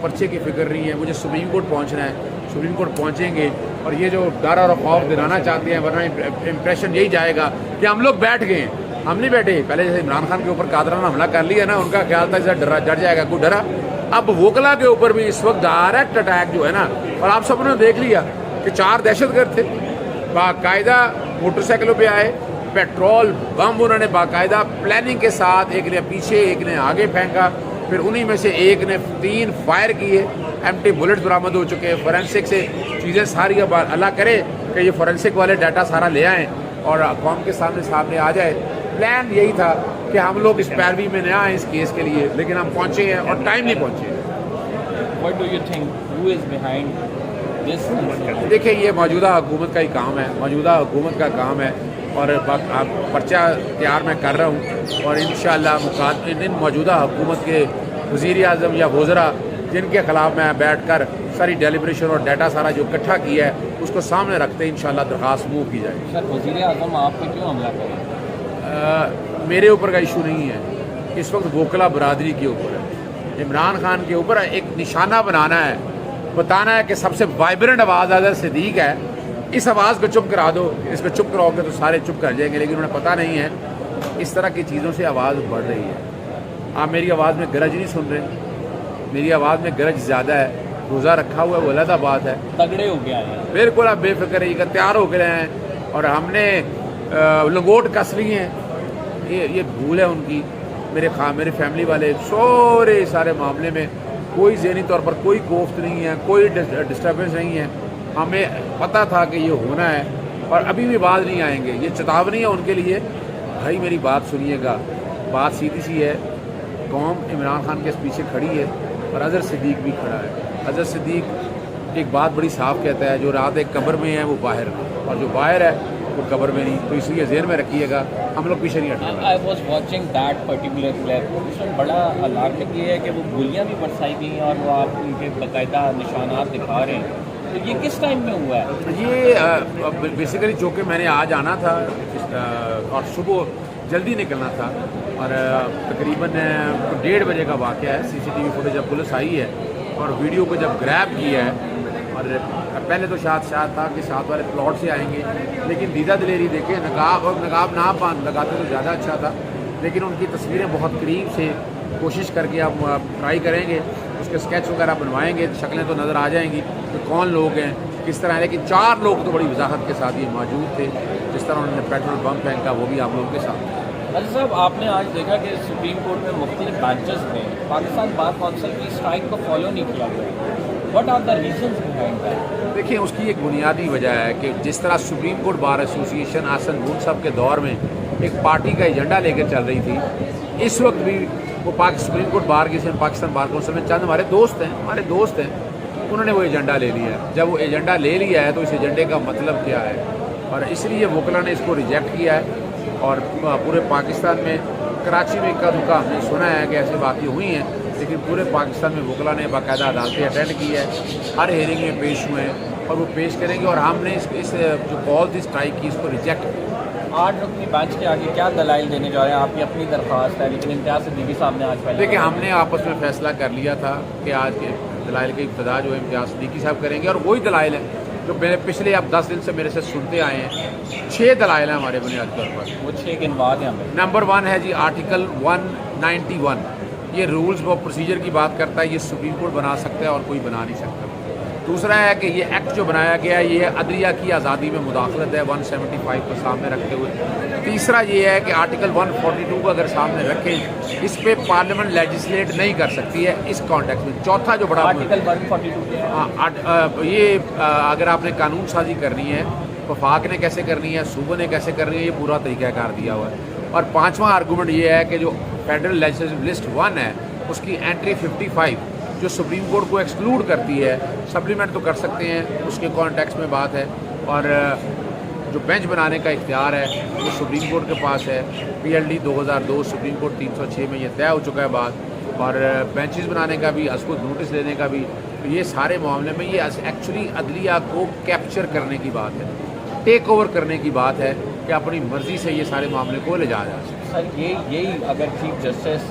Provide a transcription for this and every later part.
پرچے کی فکر نہیں ہے، مجھے سپریم کورٹ پہنچنا ہے، سپریم کورٹ پہنچیں گے، اور یہ جو ڈر اور خوف دلانا چاہتے ہیں، ورنہ امپریشن یہی جائے گا کہ ہم لوگ بیٹھ گئے ہیں. ہم نہیں بیٹھے. پہلے جیسے عمران خان کے اوپر قادرانہ حملہ کر لیا نا، ان کا خیال تھا جیسے ڈر جائے گا، کوئی ڈرا. اب وکلا کے اوپر بھی اس وقت ڈائریکٹ اٹیک جو ہے نا، اور آپ سب نے دیکھ لیا کہ 4 دہشت گرد تھے، باقاعدہ موٹر سائیکلوں پہ آئے، پیٹرول بم انہوں نے باقاعدہ پلاننگ کے ساتھ، ایک نے پیچھے ایک نے آگے پھینکا، پھر انہی میں سے ایک نے 3 فائر کیے. ایمٹی بلٹس برآمد ہو چکے ہیں. فورینسک سے چیزیں ساری، اب اللہ کرے کہ یہ فورینسک والے ڈاٹا سارا لے آئیں اور قوم کے سامنے آ جائے. پلان یہی تھا کہ ہم لوگ اس پیروی میں نہ آئیں اس کیس کے لیے، لیکن ہم پہنچے ہیں اور ٹائم نہیں پہنچے. What do you think? Who is behind this incident? دیکھیں یہ موجودہ حکومت کا ہی کام ہے، موجودہ حکومت کا کام ہے، اور پرچہ تیار میں کر رہا ہوں، اور انشاءاللہ ان موجودہ حکومت کے وزیر اعظم یا وزراء جن کے خلاف میں بیٹھ کر ساری ڈیلیبریشن اور ڈیٹا سارا جو اکٹھا کیا ہے اس کو سامنے رکھتے ہیں انشاءاللہ درخواست موو کی جائے. سر وزیر اعظم آپ پہ کیوں حملہ کریں؟ میرے اوپر کا ایشو نہیں ہے، اس وقت وکلا برادری کے اوپر ہے. عمران خان کے اوپر ایک نشانہ بنانا ہے، بتانا ہے کہ سب سے وائبرنٹ آواز آزاد صدیق ہے، اس آواز کو چپ کرا دو. اس کو چپ کراؤ گے تو سارے چپ کر جائیں گے، لیکن انہیں پتہ نہیں ہے اس طرح کی چیزوں سے آواز بڑھ رہی ہے. آپ میری آواز میں گرج نہیں سن رہے، میری آواز میں گرج زیادہ ہے. روزہ رکھا ہوا ہے وہ علیحدہ بات ہے، تگڑے ہو گیا ہے. بالکل آپ بے فکر رہیے گا، تیار ہو گئے ہیں، اور ہم نے لنگوٹ کس لی ہیں. یہ بھول ہے ان کی. میرے فیملی والے سارے معاملے میں کوئی ذہنی طور پر کوئی کوفت نہیں ہے، کوئی ڈسٹربنس نہیں ہے. ہمیں پتہ تھا کہ یہ ہونا ہے، اور ابھی بھی باز نہیں آئیں گے. یہ چیتاونی ہے ان کے لیے. بھائی میری بات سنیے گا، بات سیدھی سی ہے. قوم عمران خان کے پیچھے کھڑی ہے، اور اظہر صدیق بھی کھڑا ہے. اظہر صدیق ایک بات بڑی صاف کہتا ہے، جو رات ایک قبر میں ہے وہ باہر، اور جو باہر ہے وہ قبر میں نہیں. تو اس لیے ذہن میں رکھیے گا، ہم لوگ پیچھے نہیں ہٹیں. I was watching that particular clip. اس میں بڑا الارمنگ یہ ہے کہ وہ گولیاں بھی برسائی گئی ہیں اور وہ آپ ان کے باقاعدہ نشانات دکھا رہے ہیں. تو یہ کس ٹائم میں ہوا ہے؟ یہ بیسیکلی جو کہ میں نے آج آنا تھا اور صبح جلدی نکلنا تھا، اور تقریباً 1:30 بجے کا واقعہ ہے. سی سی ٹی وی فوٹیج جب پولیس آئی ہے اور ویڈیو کو جب گریب کیا ہے، اور پہلے تو شاید تھا کہ ساتھ والے پلاٹ سے آئیں گے، لیکن دیدہ دلیری دیکھیں، نقاب نہ لگاتے تو زیادہ اچھا تھا. لیکن ان کی تصویریں بہت قریب سے کوشش کر کے آپ ٹرائی کریں گے، اس کے اسکیچ وغیرہ بنوائیں گے، شکلیں تو نظر آ جائیں گی کہ کون لوگ ہیں، کس طرح ہیں. لیکن 4 لوگ تو بڑی وضاحت کے ساتھ یہ موجود تھے. جس طرح انہوں نے پیٹرول بم پھینکا وہ بھی آپ لوگوں کے ساتھ. علی صاحب آپ نے آج دیکھا کہ سپریم کورٹ میں مختلف بینچز میں پاکستان بار کونسل کی اسٹرائک کو فالو نہیں کیا گیا. What are the reasons behind that? دیکھیں اس کی ایک بنیادی وجہ ہے کہ جس طرح سپریم کورٹ بار ایسوسی ایشن حسن مون صاحب کے دور میں ایک پارٹی کا ایجنڈا لے کر چل رہی تھی، اس وقت بھی وہ سپریم کورٹ بار کی پاکستان بار کونسل میں چند ہمارے دوست ہیں انہوں نے وہ ایجنڈا لے لیا ہے. جب وہ ایجنڈا لے لیا ہے تو اس ایجنڈے کا مطلب کیا ہے، اور اس لیے وکلا نے اس کو ریجیکٹ کیا ہے. اور پورے پاکستان میں، کراچی میں کا دکا ہم نے سنا ہے کہ ایسے واقع ہوئی ہیں، لیکن پورے پاکستان میں وکلا نے باقاعدہ عدالتیں اٹینڈ کی ہے، ہر ہیئرنگ میں پیش ہوئے ہیں، اور وہ پیش کریں گے. اور ہم نے اس جو کال تھی اسٹرائک کی، اس کو ریجیکٹ کیا. 8 رکنی بینچ کے آگے کیا دلائل دینے جا رہے ہیں؟ آپ کی اپنی درخواست ہے، لیکن امتیاز صدیقی صاحب نے آج پہلے دیکھیں ہم نے آپس میں فیصلہ کر لیا تھا کہ آج کے دلائل کی ابتدا جو ہے امتیاز صدیقی صاحب کریں گے، اور وہی دلائل ہیں جو پچھلے آپ 10 دن سے میرے سے سنتے آئے ہیں. 6 دلائل ہیں ہمارے بنیادی طور پر. وہ 6 گنوا دیں ہمیں. نمبر 1 ہے جی آرٹیکل 191. یہ رولز و پروسیجر کی بات کرتا ہے، یہ سپریم کورٹ بنا سکتا ہے اور کوئی بنا نہیں سکتا. دوسرا ہے کہ یہ ایکٹ جو بنایا گیا ہے یہ عدلیہ کی آزادی میں مداخلت ہے 175 کو سامنے رکھتے ہوئے. تیسرا یہ ہے کہ آرٹیکل 142 کو اگر سامنے رکھیں، اس پہ پارلیمنٹ لیجسلیٹ نہیں کر سکتی ہے اس کانٹیکس میں. چوتھا جو بڑا آرٹیکل 142 یہ اگر آپ نے قانون سازی کرنی ہے، وفاق نے کیسے کرنی ہے، صوبوں نے کیسے کرنی ہے، یہ پورا طریقہ کار دیا ہوا ہے. اور 5واں آرگومنٹ یہ ہے کہ جو فیڈرل لیجسلیٹو لسٹ 1 ہے اس کی انٹری 55 جو سپریم کورٹ کو ایکسکلوڈ کرتی ہے، سپلیمنٹ تو کر سکتے ہیں، اس کے کانٹیکس میں بات ہے. اور جو بینچ بنانے کا اختیار ہے وہ سپریم کورٹ کے پاس ہے. PLD 2002 سپریم کورٹ 306 میں یہ طے ہو چکا ہے بات. اور بینچز بنانے کا بھی، اس کو نوٹس دینے کا بھی. تو یہ سارے معاملے میں یہ ایکچولی عدلیہ کو کیپچر کرنے کی بات ہے، ٹیک اوور کرنے کی بات ہے کہ اپنی مرضی سے یہ سارے معاملے کو لے جایا جا سکے. سر یہی اگر چیف جسٹس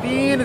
3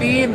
3